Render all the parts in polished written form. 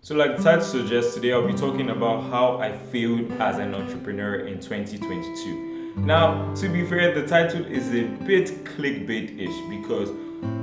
So like the title suggests, today I'll be talking about how I failed as an entrepreneur in 2022. Now, to be fair, the title is a bit clickbait-ish because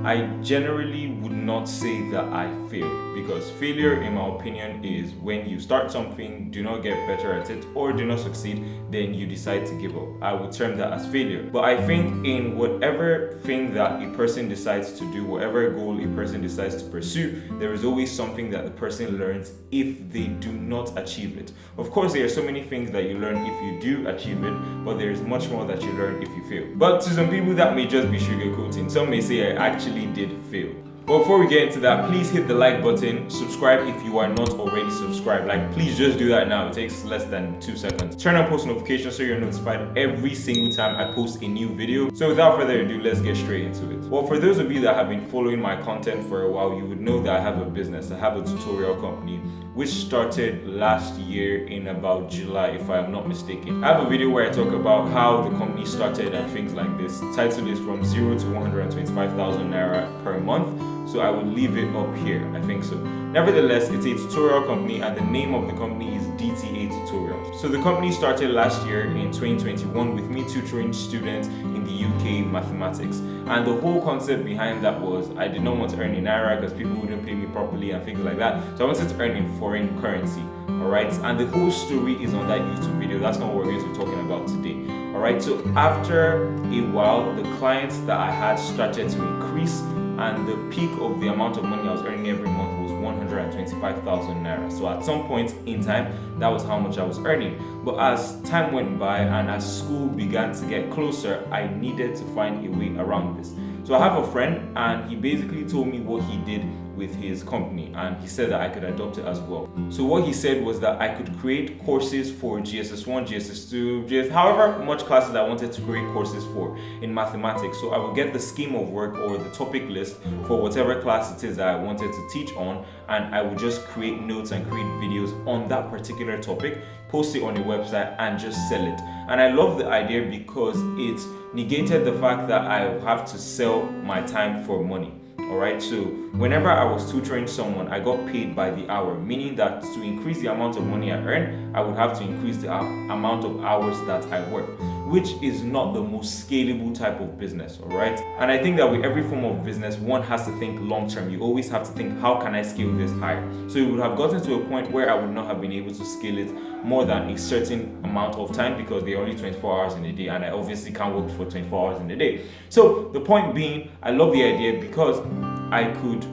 I generally would not say that I failed, because failure, in my opinion, is when you start something, do not get better at it, or do not succeed, then you decide to give up. I would term that as failure. But I think in whatever thing that a person decides to do, whatever goal a person decides to pursue, there is always something that the person learns if they do not achieve it. Of course, there are so many things that you learn if you do achieve it, but there is much more that you learn if you fail. But to some people, that may just be sugarcoating. Some may say I actually did fail. But before we get into that, please hit the like button, subscribe if you are not already subscribed. Please just do that now. It takes less than 2 seconds. Turn on post notifications so you're notified every single time I post a new video. So without further ado, let's get straight into it. Well, for those of you that have been following my content for a while, you would know that I have a business. I have a tutorial company which started last year in about July, if I am not mistaken. I have a video where I talk about how the company started and things like this. The title is From 0 to 125,000 Naira per month. So I will leave it up here, I think so. Nevertheless, it's a tutorial company and the name of the company is DTA Tutorials. So the company started last year in 2021 with me tutoring students in the UK mathematics. And the whole concept behind that was I did not want to earn in Naira because people wouldn't pay me properly and things like that. So I wanted to earn in foreign currency, alright? And the whole story is on that YouTube video. That's not what we're going to be talking about today. Alright, so after a while, the clients that I had started to increase, and the peak of the amount of money I was earning every month was 125,000 Naira. So at some point in time, that was how much I was earning. But as time went by and as school began to get closer, I needed to find a way around this. So I have a friend and he basically told me what he did with his company, and he said that I could adopt it as well. So what he said was that I could create courses for GSS1, GSS2, however much classes I wanted to create courses for in mathematics. So I would get the scheme of work or the topic list for whatever class it is that I wanted to teach on, and I would just create notes and create videos on that particular topic, post it on a website and just sell it. And I love the idea because it negated the fact that I have to sell my time for money. Alright, so whenever I was tutoring someone, I got paid by the hour, meaning that to increase the amount of money I earn, I would have to increase the amount of hours that I work, which is not the most scalable type of business, alright? And I think that with every form of business, one has to think long term. You always have to think, how can I scale this higher? So it would have gotten to a point where I would not have been able to scale it more than a certain amount of time because there are only 24 hours in a day, and I obviously can't work for 24 hours in a day. So the point being, I love the idea because I could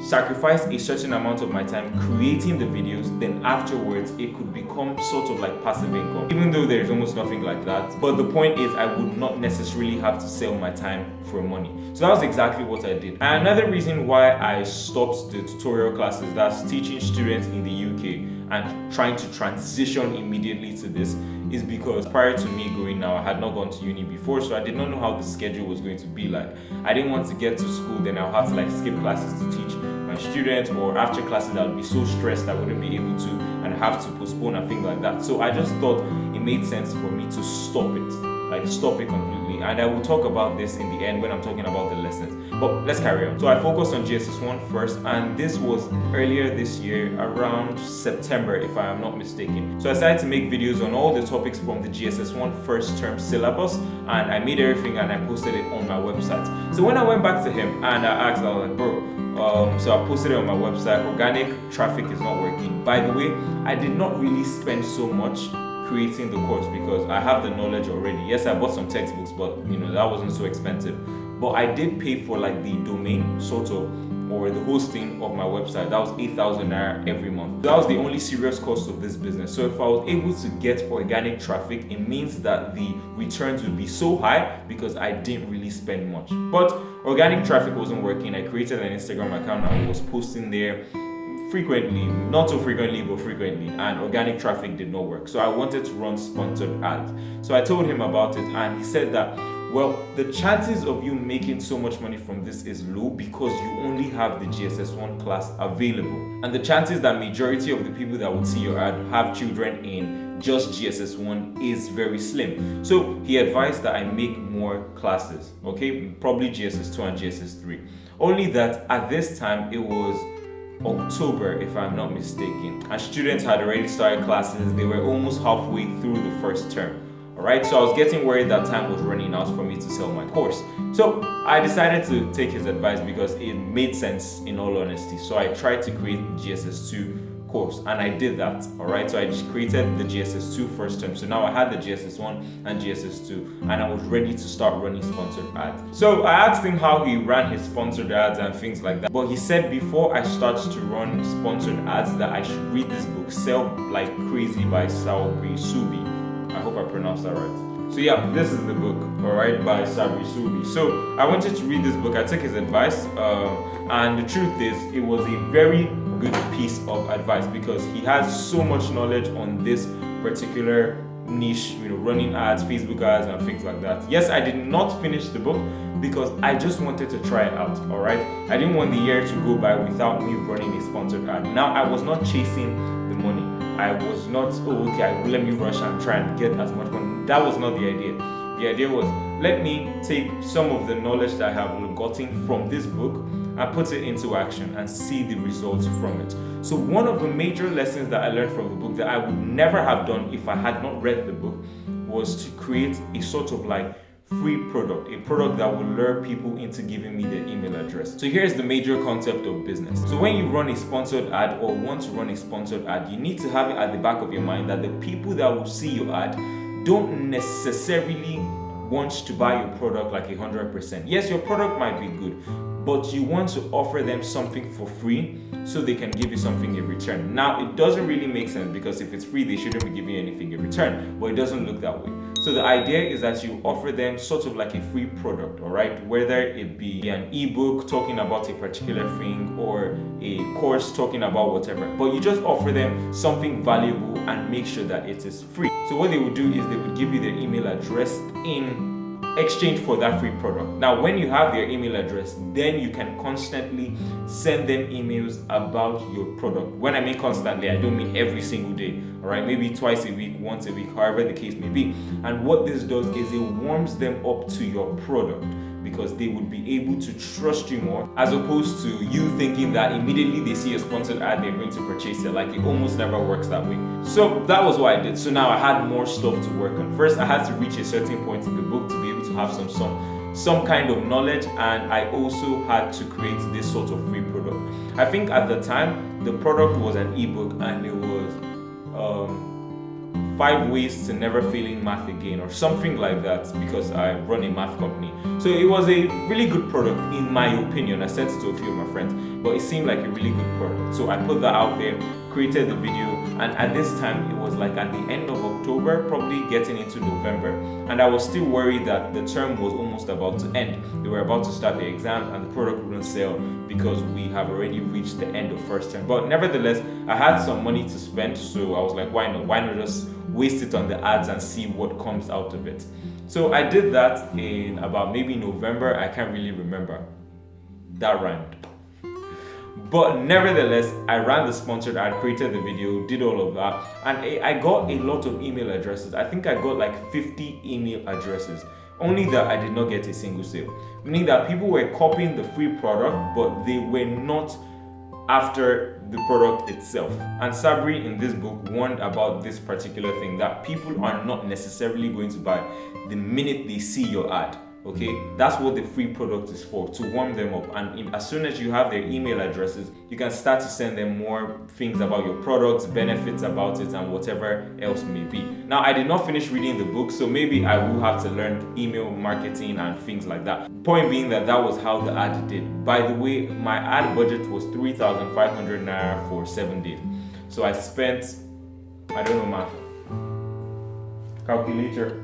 sacrifice a certain amount of my time creating the videos, then afterwards it could become sort of like passive income, even though there is almost nothing like that. But the point is, I would not necessarily have to sell my time for money. So that was exactly what I did. And another reason why I stopped the tutorial classes, that's teaching students in the UK and trying to transition immediately to this, is because prior to me going now, I had not gone to uni before, so I did not know how the schedule was going to be like. I didn't want to get to school, then I'll have to skip classes to teach my students, or after classes I would be so stressed I wouldn't be able to and have to postpone and things like that. So I just thought it made sense for me to stop it completely. And I will talk about this in the end when I'm talking about the lessons. But let's carry on. So I focused on GSS1 first, and this was earlier this year, around September if I am not mistaken. So I started to make videos on all the topics from the GSS1 first term syllabus, and I made everything and I posted it on my website. So when I went back to him and I asked, I was like, bro, so I posted it on my website, organic traffic is not working. By the way, I did not really spend so much creating the course because I have the knowledge already. Yes, I bought some textbooks, but that wasn't so expensive. But I did pay for the domain sort of, or the hosting of my website. That was 8,000 Naira every month. That was the only serious cost of this business. So if I was able to get organic traffic, it means that the returns would be so high because I didn't really spend much. But organic traffic wasn't working. I created an Instagram account and I was posting there frequently, not so frequently, but frequently, and organic traffic did not work. So I wanted to run sponsored ads. So I told him about it and he said that, well, the chances of you making so much money from this is low because you only have the GSS1 class available. And the chances that majority of the people that would see your ad have children in just GSS1 is very slim. So he advised that I make more classes, okay? Probably GSS2 and GSS3. Only that at this time it was October, if I'm not mistaken, and students had already started classes. They were almost halfway through the first term. Alright, so I was getting worried that time was running out for me to sell my course. So I decided to take his advice because it made sense, in all honesty. So I tried to create GSS2 course, and I did that. Alright, so I just created the GSS2 first term. So now I had the GSS1 and GSS2, and I was ready to start running sponsored ads. So I asked him how he ran his sponsored ads and things like that. But he said before I start to run sponsored ads that I should read this book, Sell Like Crazy by Sabri Subi. I hope I pronounced that right. So yeah, this is the book, alright, by Sabri Subi. So I wanted to read this book. I took his advice, and the truth is, it was a very good piece of advice because he has so much knowledge on this particular niche, running ads, Facebook ads, and things like that. Yes, I did not finish the book because I just wanted to try it out, alright? I didn't want the year to go by without me running a sponsored ad. Now, I was not chasing the money. I was not, let me rush and try and get as much money. That was not the idea. The idea was, let me take some of the knowledge that I have gotten from this book and put it into action and see the results from it. So one of the major lessons that I learned from the book that I would never have done if I had not read the book was to create a sort of like free product, a product that will lure people into giving me their email address. So here's the major concept of business. So when you run a sponsored ad or want to run a sponsored ad, you need to have it at the back of your mind that the people that will see your ad don't necessarily want to buy your product like 100%. Yes, your product might be good, but you want to offer them something for free so they can give you something in return. Now, it doesn't really make sense because if it's free, they shouldn't be giving you anything in return, but it doesn't look that way. So the idea is that you offer them sort of like a free product, all right? Whether it be an ebook talking about a particular thing or a course talking about whatever, but you just offer them something valuable and make sure that it is free. So what they would do is they would give you their email address in exchange for that free product. Now, when you have their email address, then you can constantly send them emails about your product. When I mean constantly, I don't mean every single day, all right? Maybe twice a week, once a week, however the case may be. And what this does is it warms them up to your product because they would be able to trust you more as opposed to you thinking that immediately they see a sponsored ad, they're going to purchase it. Like, it almost never works that way. So that was what I did. So now I had more stuff to work on. First, I had to reach a certain point in the book to be able to have some kind of knowledge, and I also had to create this sort of free product. I think at the time the product was an ebook, and it was 5 ways to never failing math again or something like that, because I run a math company. So it was a really good product in my opinion. I sent it to a few of my friends, but it seemed like a really good product. So I put that out there, created the video, and at this time it was like at the end of October, probably getting into November, and I was still worried that the term was almost about to end. They were about to start the exams and the product wouldn't sell because we have already reached the end of first term. But nevertheless, I had some money to spend, so I was like, why not just waste it on the ads and see what comes out of it. So I did that in about maybe November. I can't really remember. That rhymed. But nevertheless, I ran the sponsored ad, created the video, did all of that, and I got a lot of email addresses. I think I got like 50 email addresses. Only that I did not get a single sale. Meaning that people were copying the free product, but they were not after the product itself. And Sabri in this book warned about this particular thing, that people are not necessarily going to buy the minute they see your ad. Okay, that's what the free product is for, to warm them up. And as soon as you have their email addresses, you can start to send them more things about your products, benefits about it, and whatever else may be. Now, I did not finish reading the book, so maybe I will have to learn email marketing and things like that. Point being that was how the ad did. By the way, my ad budget was 3,500 naira for 7 days. So I spent, I don't know math, calculator.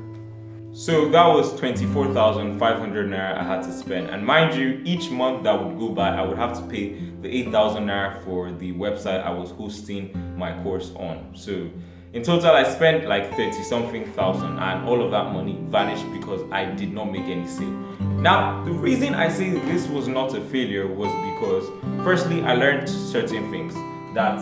So that was 24,500 naira I had to spend. And mind you, each month that would go by, I would have to pay the 8,000 naira for the website I was hosting my course on. So in total, I spent like 30-something thousand, and all of that money vanished because I did not make any sale. Now, the reason I say this was not a failure was because, firstly, I learned certain things. That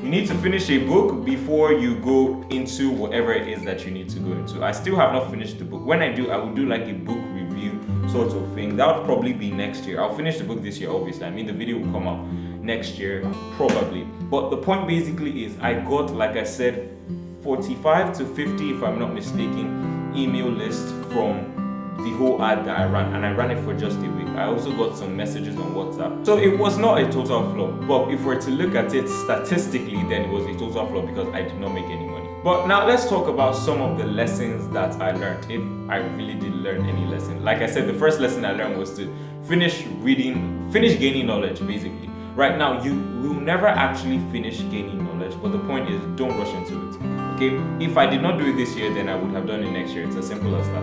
you need to finish a book before you go into whatever it is that you need to go into. I still have not finished the book. When I do, I will do like a book review sort of thing, that would probably be next year. I'll finish the book this year, obviously. I mean, the video will come out next year, probably. But the point basically is I got, like I said, 45 to 50, if I'm not mistaken, email list from the whole ad that I ran, and I ran it for just a week. I also got some messages on WhatsApp. So it was not a total flop, but if we're to look at it statistically, then it was a total flop because I did not make any money. But now let's talk about some of the lessons that I learned, if I really did learn any lesson. Like I said, the first lesson I learned was to finish gaining knowledge, basically. Right now, you will never actually finish gaining knowledge, but the point is, don't rush into it. Okay, if I did not do it this year, then I would have done it next year. It's as simple as that.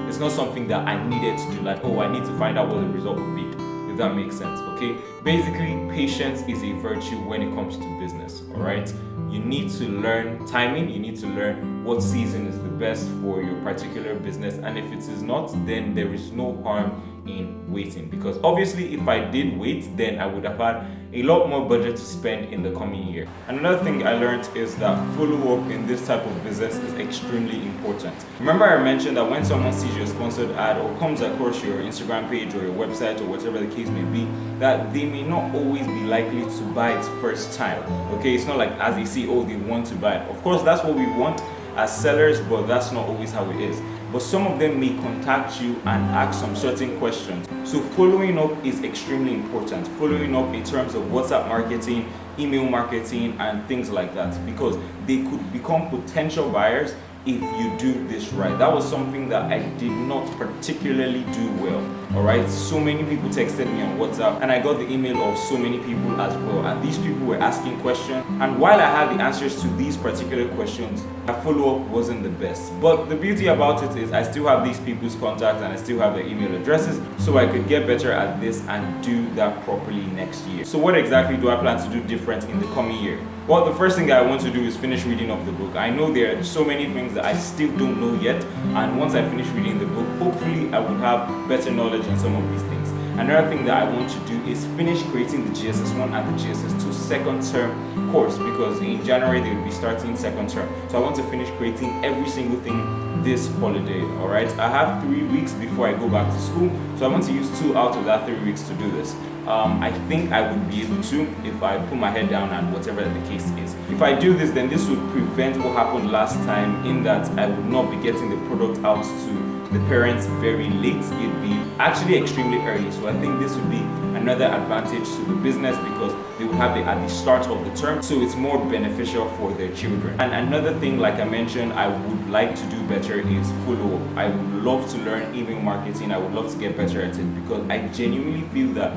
It's not something that I needed to do, like, oh, I need to find out what the result would be, if that makes sense. Okay, basically, patience is a virtue when it comes to business. All right, you need to learn timing, you need to learn what season is the best for your particular business, and if it is not, then there is no harm in waiting, because obviously if I did wait, then I would have had a lot more budget to spend in the coming year. Another thing I learned is that follow-up in this type of business is extremely important. Remember I mentioned that when someone sees your sponsored ad or comes across your Instagram page or your website or whatever the case may be, that they may not always be likely to buy it first time. Okay, it's not like as they see, oh, they want to buy it. Of course, that's what we want as sellers, but that's not always how it is. But some of them may contact you and ask some certain questions. So following up is extremely important. Following up in terms of WhatsApp marketing, email marketing, and things like that, because they could become potential buyers if you do this right. That was something that I did not particularly do well. Alright, so many people texted me on WhatsApp, and I got the email of so many people as well, and these people were asking questions, and while I had the answers to these particular questions, my follow-up wasn't the best. But the beauty about it is I still have these people's contacts and I still have their email addresses, so I could get better at this and do that properly next year. So what exactly do I plan to do different in the coming year? Well, the first thing that I want to do is finish reading up the book. I know there are so many things that I still don't know yet, and once I finish reading the book, hopefully I would have better knowledge in some of these things. Another thing that I want to do is finish creating the GSS1 and the GSS2 second term course, because in January they will be starting second term. So I want to finish creating every single thing this holiday. Alright, I have 3 weeks before I go back to school, so I want to use 2 out of that 3 weeks to do this. I think I would be able to if I put my head down and whatever the case is. If I do this, then this would prevent what happened last time, in that I would not be getting the product out to the parents very late. It'd be actually extremely early. So I think this would be another advantage to the business, because they would have it at the start of the term, so it's more beneficial for their children. And another thing, like I mentioned, I would like to do better is follow up. I would love to learn email marketing. I would love to get better at it, because I genuinely feel that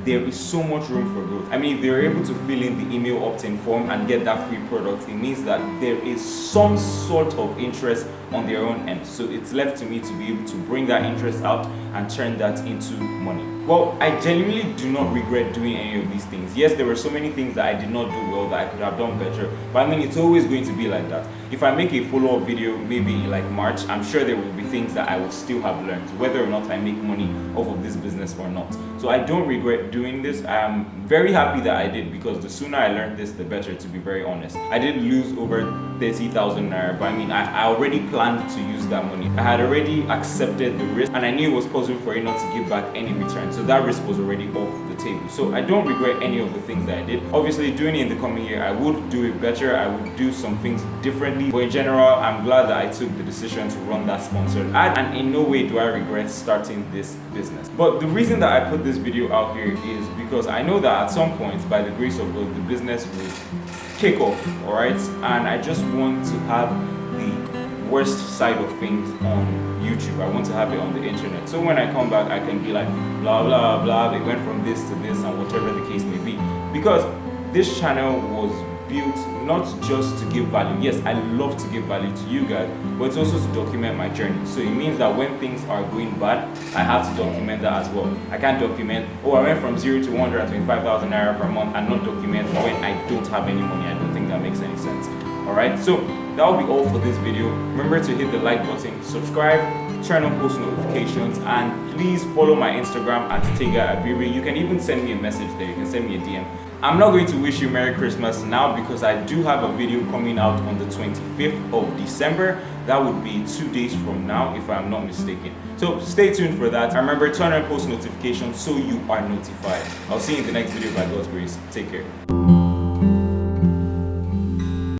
there is so much room for growth. I mean, if they're able to fill in the email opt-in form and get that free product, it means that there is some sort of interest on their own end. So it's left to me to be able to bring that interest out and turn that into money. Well, I genuinely do not regret doing any of these things. Yes, there were so many things that I did not do well that I could have done better, but I mean, it's always going to be like that. If I make a follow-up video, maybe in like March, I'm sure there will be things that I will still have learned, whether or not I make money off of this business or not. So I don't regret doing this. I'm very happy that I did, because the sooner I learned this, the better, to be very honest. I did lose over 30,000 naira, but I mean, I already planned to use that money. I had already accepted the risk, and I knew it was possible for it not to give back any return. So that risk was already off the table. So I don't regret any of the things that I did. Obviously, doing it in the coming year, I would do it better. I would do some things differently. But in general, I'm glad that I took the decision to run that sponsored ad, and in no way do I regret starting this business. But the reason that I put this video out here is because I know that at some point, by the grace of God, the business will kick off, alright? And I just want to have the worst side of things on YouTube. I want to have it on the internet. So when I come back, I can be like, blah, blah, blah, they went from this to this, and whatever the case may be. Because this channel was built not just to give value. Yes, I love to give value to you guys, but it's also to document my journey. So it means that when things are going bad, I have to document that as well. I can't document, oh, I went from 0 to 125,000 naira per month, and not document when I don't have any money. I don't think that makes any sense. Alright, so that will be all for this video. Remember to hit the like button, subscribe, turn on post notifications, and please follow my Instagram at Abiri. You can even send me a message there. You can send me a DM. I'm not going to wish you Merry Christmas now because I do have a video coming out on the 25th of December. That would be 2 days from now if I'm not mistaken. So stay tuned for that. And remember, turn on post notifications so you are notified. I'll see you in the next video by God's grace. Take care.